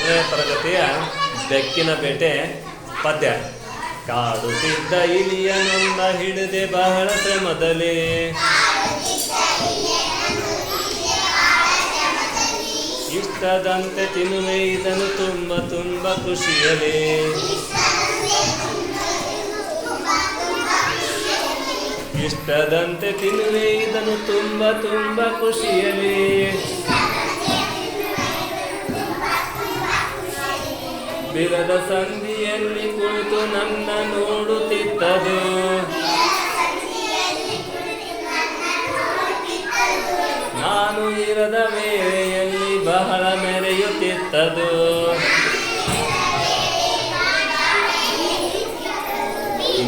5ನೇ ತರಗತಿಯ ಬೆಕ್ಕಿನ ಬೇಟೆ ಪದ್ಯ. ಕಾಡುತ್ತಿದ್ದ ಇಲಿಯನನ್ನ ಹಿಡಿದೆ ಬಹಳ ಶ್ರಮದಲ್ಲಿ, ಇಷ್ಟದಂತೆ ತಿನ್ನುವೆ ಇದನ್ನು ತುಂಬ ತುಂಬ ಖುಷಿಯಲಿ. ಇಷ್ಟದಂತೆ ತಿನ್ನುವೆ ಇದನ್ನು ತುಂಬ ತುಂಬ ಖುಷಿಯಲಿ. ಬಿಲದ ಸಂಧಿಯಲ್ಲಿ ಕುಳಿತು ನನ್ನ ನೋಡುತ್ತಿದ್ದದು, ನಾನು ಇರದ ವೇಳೆಯಲ್ಲಿ ಬಹಳ ಮೆರೆಯುತ್ತಿದ್ದದು.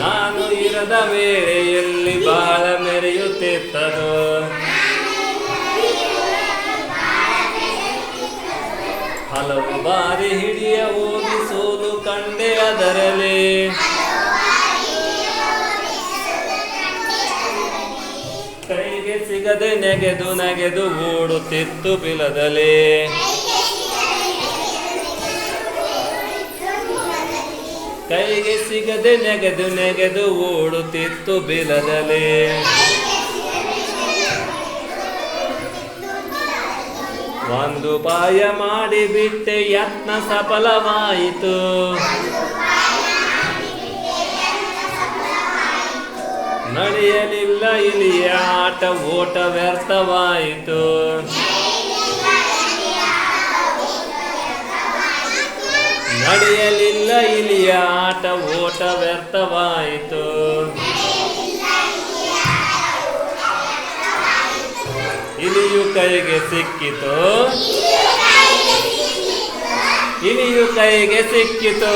ನಾನು ಇರದ ವೇಳೆಯಲ್ಲಿ ಬಹಳ ಮೆರೆಯುತ್ತಿದ್ದದು. ಹಲವು ಬಾರಿ ಹಿಡಿಯ ಹೋಗಿ ಸೋಲು ಕಂಡೆ ಅದರಲ್ಲಿ, ಕೈಗೆ ಸಿಗದೆ ನೆಗೆದು ನೆಗೆದು ಓಡುತ್ತಿತ್ತು ಬಿಲದಲ್ಲಿ. ಕೈಗೆ ಸಿಗದೆ ನೆಗೆದು ನೆಗೆದು ಓಡುತ್ತಿತ್ತು ಬಿಲದಲ್ಲಿ. ಒಂದು ಪಾಯ ಮಾಡಿಬಿಟ್ಟೆ ಯತ್ನ ಸಫಲವಾಯಿತು, ನಡೆಯಲಿಲ್ಲ ಇಲಿಯ ಆಟ ಓಟ ವ್ಯರ್ಥವಾಯಿತು. ನಡೆಯಲಿಲ್ಲ ಇಲಿಯ ಆಟ ಓಟ ವ್ಯರ್ಥವಾಯಿತು. ಇಲಿಯು ಕೈಗೆ ಸಿಕ್ಕಿತು, ಇಲಿಯು ಕೈಗೆ ಸಿಕ್ಕಿತು.